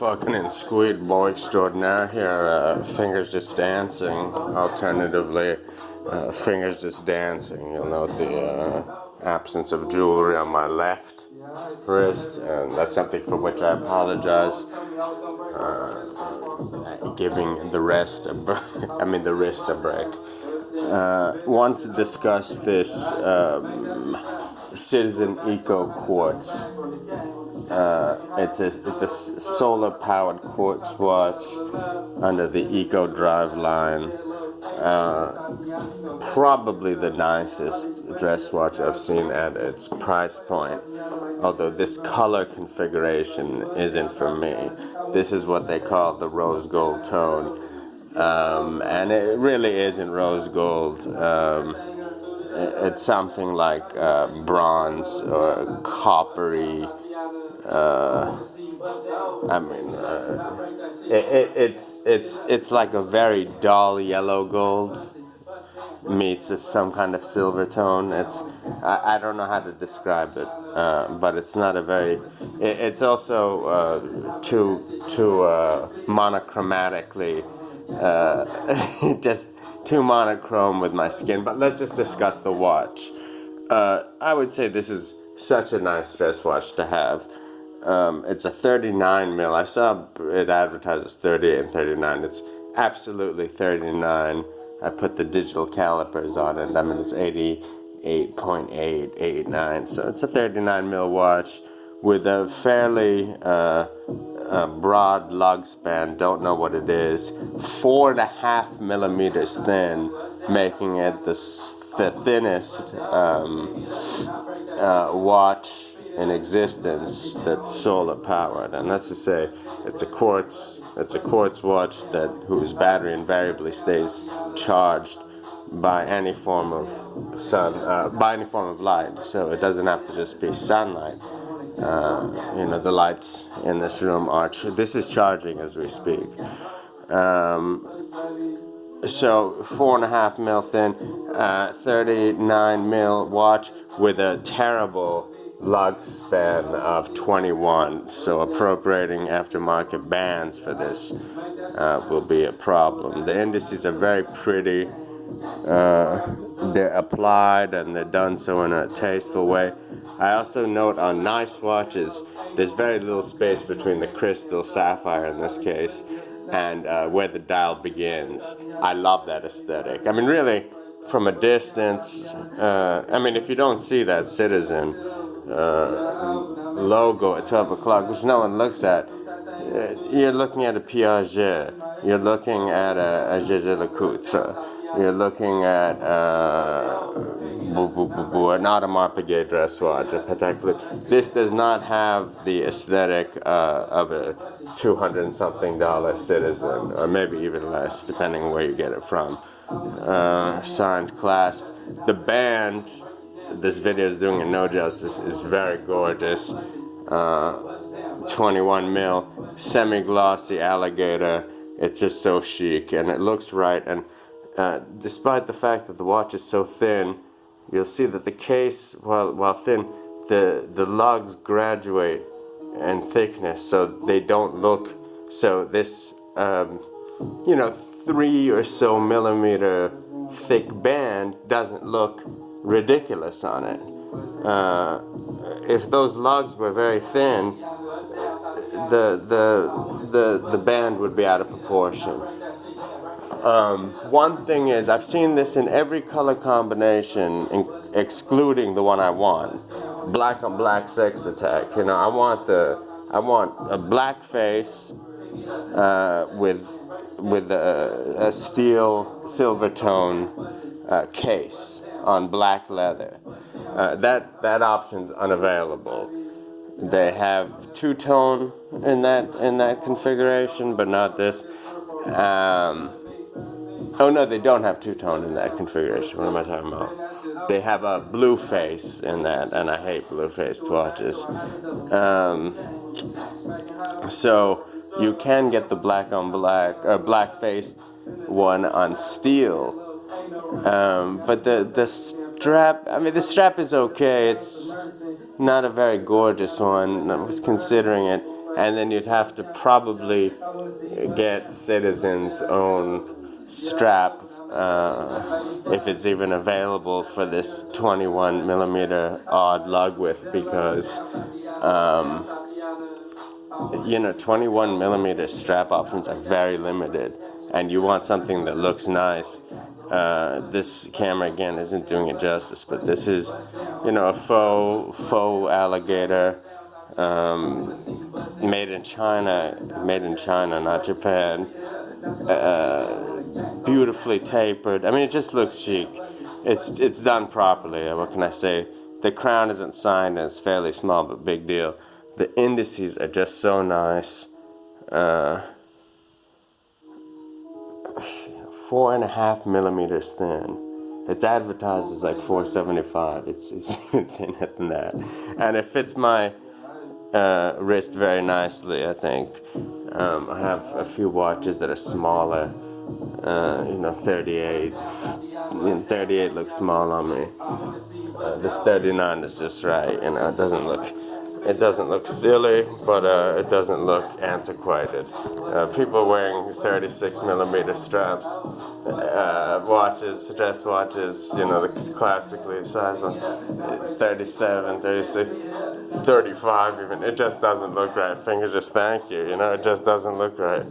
fucking and squeed boy extraordinaire here, Fingers Just Dancing, alternatively, Fingers Just Dancing. You'll note the absence of jewelry on my left wrist, and that's something for which I apologize. Giving the wrist a break. Want to discuss this Citizen Eco Quartz. It's a solar powered quartz watch under the Eco Drive line. Probably the nicest dress watch I've seen at its price point. Although this color configuration isn't for me. This is what they call the rose gold tone. And it really isn't rose gold. It's something like bronze or coppery. It's like a very dull yellow gold meets some kind of silver tone. I don't know how to describe it, but it's not a very. It's also too monochromatically. Just too monochrome with my skin. But let's just discuss the watch. I would say this is such a nice dress watch to have. It's a 39 mil. I saw it advertised as 38 and 39. It's absolutely 39. I put the digital calipers on it. I mean, it's 88.8, 89. So it's a 39 mil watch with a fairly broad lug span. Don't know what it is. 4.5 millimeters thin, making it the thinnest watch in existence that's solar powered. And that's to say, it's a quartz watch whose battery invariably stays charged by any form of by any form of light. So it doesn't have to just be sunlight. The lights in this room are. This is charging as we speak. So 4.5 mil thin, 39 mil watch with a terrible lug span of 21. So appropriating aftermarket bands for this will be a problem. The indices are very pretty. They're applied and they're done so in a tasteful way. I also note on nice watches, there's very little space between the crystal, sapphire in this case, and where the dial begins. I love that aesthetic. I mean, really, from a distance, if you don't see that Citizen logo at 12 o'clock, which no one looks at, you're looking at a Piaget, you're looking at a Jaeger-LeCoultre, you're looking at an Audemars Piguet dress watch, a Patek Philippe. This does not have the aesthetic of a $200-something Citizen, or maybe even less, depending on where you get it from. Signed clasp. The band, this video is doing it no justice, is very gorgeous. 21 mil, semi-glossy alligator. It's just so chic, and it looks right. And despite the fact that the watch is so thin, you'll see that the case, while thin, the lugs graduate in thickness, so they don't look. So this, 3 or so millimeter thick band doesn't look ridiculous on it. If those lugs were very thin, the band would be out of proportion. One thing is, I've seen this in every color combination, excluding the one I want. Black on black sex attack. I want a black face with a steel silver tone case on black leather. That option's unavailable. They have two-tone in that configuration, but not this. Oh no, they don't have two-tone in that configuration. What am I talking about? They have a blue face in that, and I hate blue-faced watches. So you can get the black on black or black-faced one on steel, but the strap. The strap is okay. It's not a very gorgeous one. I was considering it. and then you'd have to probably get Citizen's own strap, if it's even available for this 21 millimeter odd lug width, because 21 millimeter strap options are very limited, and you want something that looks nice. This camera again isn't doing it justice, but this is, a faux alligator, made in China, not Japan. Beautifully tapered. I mean, it just looks chic. It's done properly. What can I say? The crown isn't signed, and it's fairly small, but big deal. The indices are just so nice. 4.5 millimeters thin. It's advertised as like 475. It's thinner than that, and it fits my wrist very nicely, I think. I have a few watches that are smaller. 38. 38 looks small on me. This 39 is just right. It doesn't look silly, but it doesn't look antiquated. People wearing 36 millimeter straps, watches, dress watches, the classically sized ones, 37, 36, 35 even. It just doesn't look right. Fingers just thank you, it just doesn't look right.